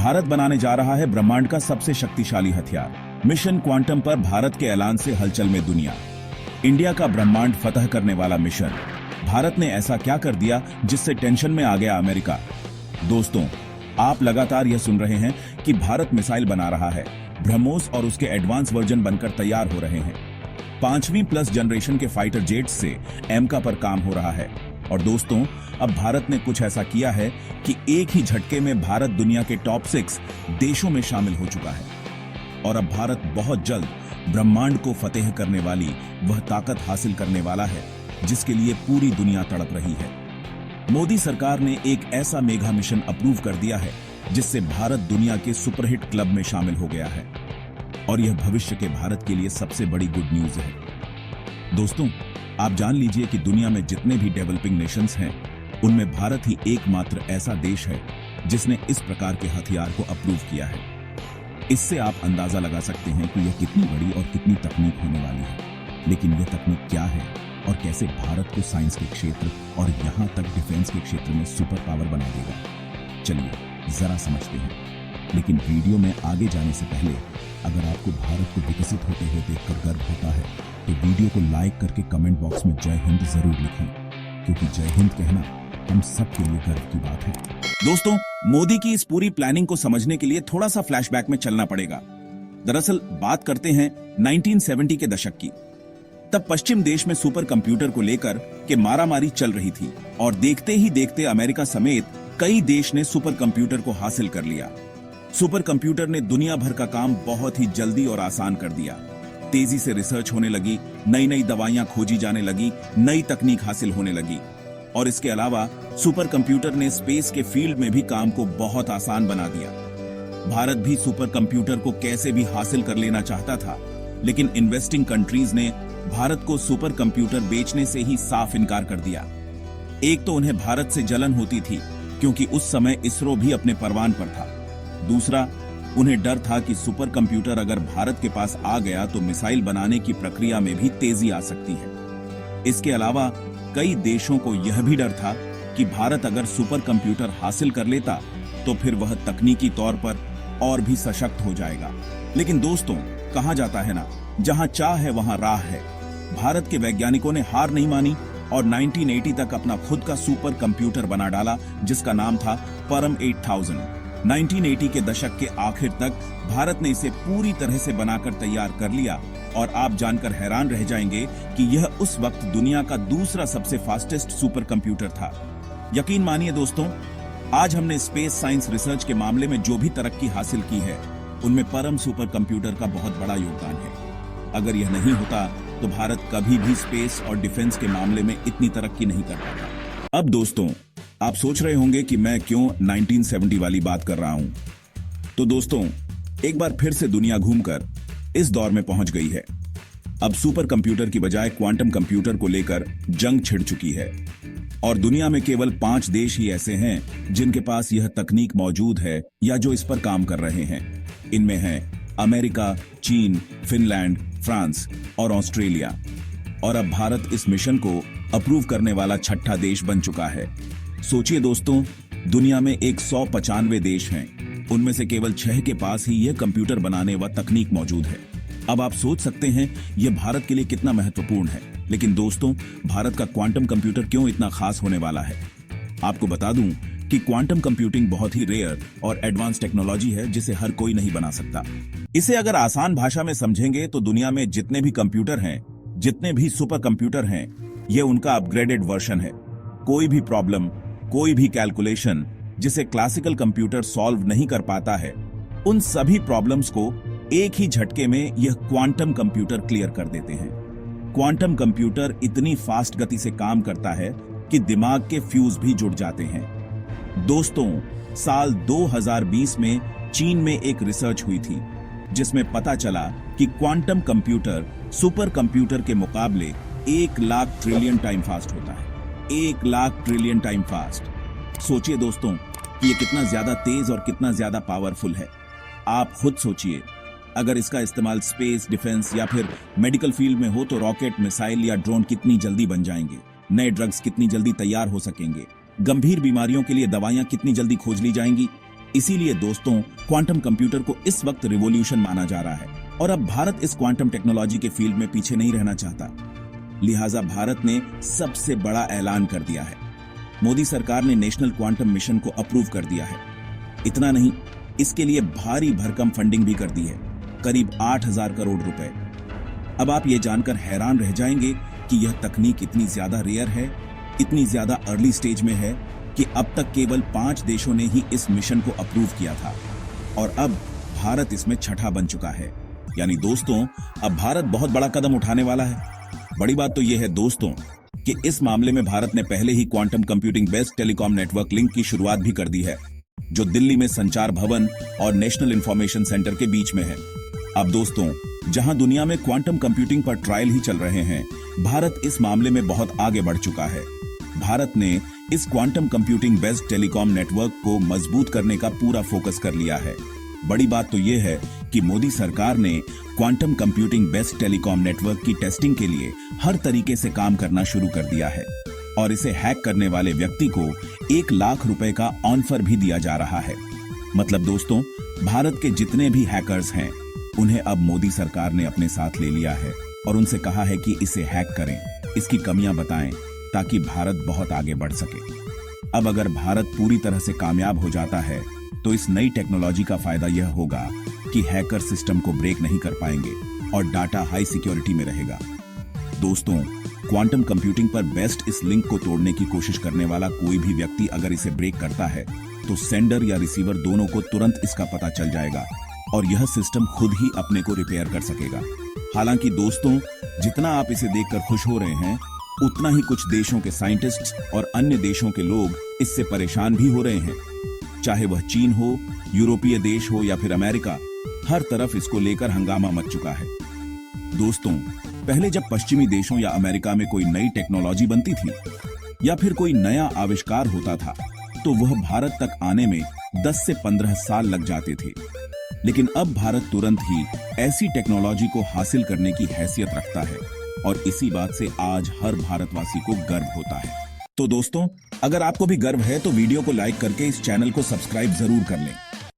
भारत बनाने जा रहा है ब्रह्मांड का सबसे शक्तिशाली हथियार। मिशन क्वांटम पर भारत के ऐलान से हलचल में दुनिया। इंडिया का ब्रह्मांड फतह करने वाला मिशन। भारत ने ऐसा क्या कर दिया जिससे टेंशन में आ गया अमेरिका। दोस्तों, आप लगातार यह सुन रहे हैं कि भारत मिसाइल बना रहा है, ब्रह्मोस और उसके एडवांस वर्जन बनकर तैयार हो रहे हैं। 5वीं प्लस जनरेशन के फाइटर जेट्स से एमका पर काम हो रहा है। और दोस्तों, अब भारत ने कुछ ऐसा किया है कि एक ही झटके में भारत दुनिया के टॉप 6 देशों में शामिल हो चुका है। और अब भारत बहुत जल्द ब्रह्मांड को फतेह करने वाली वह ताकत हासिल करने वाला है जिसके लिए पूरी दुनिया तड़प रही है। मोदी सरकार ने एक ऐसा मेगा मिशन अप्रूव कर दिया है जिससे भारत दुनिया के सुपरहिट क्लब में शामिल हो गया है। और यह भविष्य के भारत के लिए सबसे बड़ी गुड न्यूज है। दोस्तों, आप जान लीजिए कि दुनिया में जितने भी डेवलपिंग नेशंस हैं, उनमें भारत ही एकमात्र ऐसा देश है जिसने इस प्रकार के हथियार को अप्रूव किया है। इससे आप अंदाजा लगा सकते हैं कि यह कितनी बड़ी और कितनी तकनीक होने वाली है। लेकिन यह तकनीक क्या है और कैसे भारत को साइंस के क्षेत्र और यहां तक डिफेंस के क्षेत्र में सुपर पावर बना देगा, चलिए जरा समझते हैं। लेकिन वीडियो में आगे जाने से पहले अगर आपको भारत को विकसित होते हुए देखकर गर्व होता है तो वीडियो को लाइक करके कमेंट बॉक्स में जय हिंद जरूर लिखें, क्योंकि जय हिंद कहना हम सबके लिए गर्व की बात है। दोस्तों, मोदी की इस पूरी प्लानिंग को समझने के लिए थोड़ा सा फ्लैशबैक में चलना पड़ेगा। दरअसल बात करते हैं 1970 के दशक की। तब पश्चिम देश में सुपर कंप्यूटर को लेकर के मारामारी चल रही थी और देखते ही देखते अमेरिका समेत कई देश ने सुपर कंप्यूटर को हासिल कर लिया। सुपर कंप्यूटर ने दुनिया भर का काम बहुत ही जल्दी और आसान कर दिया। तेजी से रिसर्च होने लगी, नई नई दवाइयां खोजी जाने लगी, नई तकनीक हासिल होने लगी। और इसके अलावा सुपर कंप्यूटर ने स्पेस के फील्ड में भी काम को बहुत आसान बना दिया। भारत भी सुपर कंप्यूटर को कैसे भी हासिल कर लेना चाहता था, लेकिन इन्वेस्टिंग कंट्रीज ने भारत को सुपर कंप्यूटर बेचने से ही साफ इनकार कर दिया। एक तो उन्हें भारत से जलन होती थी क्योंकि उस समय इसरो भी अपने परवान पर था। दूसरा, उन्हें डर था कि सुपर कंप्यूटर अगर भारत के पास आ गया तो मिसाइल बनाने की प्रक्रिया में भी तेजी आ सकती है। इसके अलावा कई देशों को यह भी डर था कि भारत अगर सुपर कंप्यूटर हासिल कर लेता तो फिर वह तकनीकी तौर पर और भी सशक्त हो जाएगा। लेकिन दोस्तों, कहा जाता है ना, जहां चाह है वहां राह है। भारत के वैज्ञानिकों ने हार नहीं मानी और 1980 तक अपना खुद का सुपर कंप्यूटर बना डाला जिसका नाम था परम 8000। 1980 के दशक के आखिर तक भारत ने इसे पूरी तरह से बनाकर तैयार कर लिया और आप जानकर हैरान रह जाएंगे कि यह उस वक्त दुनिया का दूसरा सबसे फास्टेस्ट सुपर कंप्यूटर था। यकीन मानिए दोस्तों, आज हमने स्पेस साइंस रिसर्च के मामले में जो भी तरक्की हासिल की है, उनमें परम सुपर कंप्यूटर का बहुत बड़ा योगदान है। अगर यह नहीं होता तो भारत कभी भी स्पेस और डिफेंस के मामले में इतनी तरक्की नहीं कर पाता। अब दोस्तों, आप सोच रहे होंगे कि मैं क्यों 1970 वाली बात कर रहा हूं। तो दोस्तों, एक बार फिर से दुनिया घूमकर इस दौर में पहुंच गई है। अब सुपर कंप्यूटर की बजाय क्वांटम कंप्यूटर को लेकर जंग छिड़ चुकी है और दुनिया में केवल 5 देश ही ऐसे हैं जिनके पास यह तकनीक मौजूद है या जो इस पर काम कर रहे हैं। इनमें हैं अमेरिका, चीन, फिनलैंड, फ्रांस और ऑस्ट्रेलिया। और अब भारत इस मिशन को अप्रूव करने वाला 6ठा देश बन चुका है। सोचिए दोस्तों, दुनिया में 195 देश हैं, उनमें से केवल 6 के पास ही यह कंप्यूटर बनाने व तकनीक मौजूद है। अब आप सोच सकते हैं यह भारत के लिए कितना महत्वपूर्ण है। लेकिन दोस्तों, भारत का क्वांटम कंप्यूटर क्यों इतना खास होने वाला है? आपको बता दूं कि क्वांटम कंप्यूटिंग बहुत ही रेयर और एडवांस टेक्नोलॉजी है जिसे हर कोई नहीं बना सकता। इसे अगर आसान भाषा में समझेंगे तो दुनिया में जितने भी कंप्यूटर हैं, जितने भी सुपर कंप्यूटर हैं, ये उनका अपग्रेडेड वर्जन है। कोई भी प्रॉब्लम, कोई भी कैलकुलेशन जिसे क्लासिकल कंप्यूटर सॉल्व नहीं कर पाता है, उन सभी प्रॉब्लम्स को एक ही झटके में यह क्वांटम कंप्यूटर क्लियर कर देते हैं। क्वांटम कंप्यूटर इतनी फास्ट गति से काम करता है कि दिमाग के फ्यूज भी जुड़ जाते हैं। दोस्तों, साल 2020 में चीन में एक रिसर्च हुई थी जिसमें पता चला कि क्वांटम कंप्यूटर सुपर कंप्यूटर के मुकाबले 1 लाख ट्रिलियन टाइम फास्ट होता है। 1 लाख ट्रिलियन टाइम फास्ट। सोचिए दोस्तों कि ये कितना ज्यादा तेज और कितना ज्यादा पावरफुल है। आप खुद सोचिए, अगर इसका इस्तेमाल स्पेस, डिफेंस या फिर मेडिकल फील्ड में हो तो रॉकेट, मिसाइल या ड्रोन कितनी जल्दी बन जाएंगे, नए ड्रग्स कितनी जल्दी तैयार हो सकेंगे, गंभीर बीमारियों के लिए दवाइयां कितनी जल्दी खोज ली जाएंगी। इसीलिए दोस्तों क्वांटम कंप्यूटर को इस वक्त रिवॉल्यूशन माना जा रहा है और अब भारत इस क्वांटम टेक्नोलॉजी के फील्ड में पीछे नहीं रहना चाहता। लिहाजा भारत ने सबसे बड़ा ऐलान कर दिया है। मोदी सरकार ने नेशनल क्वांटम मिशन को अप्रूव कर दिया है। इतना नहीं, इसके लिए भारी भरकम फंडिंग भी कर दी है, करीब 8,000 करोड़ रुपए। अब आप ये जानकर हैरान रह जाएंगे कि यह तकनीक इतनी ज्यादा रेयर है, इतनी ज्यादा अर्ली स्टेज में है कि अब तक केवल 5 देशों ने ही इस मिशन को अप्रूव किया था और अब भारत इसमें छठा बन चुका है। यानी दोस्तों अब भारत बहुत बड़ा कदम उठाने वाला है। बड़ी बात तो यह है दोस्तों कि इस मामले में भारत ने पहले ही quantum computing based telecom network link की शुरुआत भी कर दी है, जो दिल्ली में संचार भवन और नेशनल इंफॉर्मेशन सेंटर के बीच में है। अब दोस्तों जहां दुनिया में क्वांटम कंप्यूटिंग पर ट्रायल ही चल रहे हैं, भारत इस मामले में बहुत आगे बढ़ चुका है। भारत ने इस quantum computing based telecom network को मजबूत करने का पूरा फोकस कर लिया है। बड़ी बात तो यह है कि मोदी सरकार ने quantum computing based telecom network की टेस्टिंग के लिए हर तरीके से काम करना शुरू कर दिया है और इसे हैक करने वाले व्यक्ति को 1 लाख रुपए का ऑफर भी दिया जा रहा है। मतलब दोस्तों भारत के जितने भी हैकर्स हैं उन्हें अब मोदी सरकार ने अपने साथ ले लिया है और उनसे कहा है कि इसे हैक करें, इसकी कमियां बताएं ताकि भारत बहुत आगे बढ़ सके। अब अगर भारत पूरी तरह से कामयाब हो जाता है तो इस नई टेक्नोलॉजी का फायदा यह होगा कि हैकर सिस्टम को ब्रेक नहीं कर पाएंगे और डाटा हाई सिक्योरिटी में रहेगा। दोस्तों क्वांटम कंप्यूटिंग पर बेस्ट इस लिंक को तोड़ने की कोशिश करने वाला कोई भी व्यक्ति अगर इसे ब्रेक करता है तो सेंडर या रिसीवर दोनों को तुरंत इसका पता चल जाएगा और यह सिस्टम खुद ही अपने को रिपेयर कर सकेगा। हालांकि दोस्तों जितना आप इसे देखकर खुश हो रहे हैं उतना ही कुछ देशों के साइंटिस्ट्स और अन्य देशों के लोग इससे परेशान भी हो रहे हैं। चाहे वह चीन हो, यूरोपीय देश हो या फिर अमेरिका, हर तरफ इसको लेकर हंगामा मच चुका है। दोस्तों पहले जब पश्चिमी देशों या अमेरिका में कोई नई टेक्नोलॉजी बनती थी या फिर कोई नया आविष्कार होता था तो वह भारत तक आने में 10 से 15 साल लग जाते थे, लेकिन अब भारत तुरंत ही ऐसी टेक्नोलॉजी को हासिल करने की हैसियत रखता है और इसी बात से आज हर भारतवासी को गर्व होता है। तो दोस्तों अगर आपको भी गर्व है तो वीडियो को लाइक करके इस चैनल को सब्सक्राइब जरूर कर लें।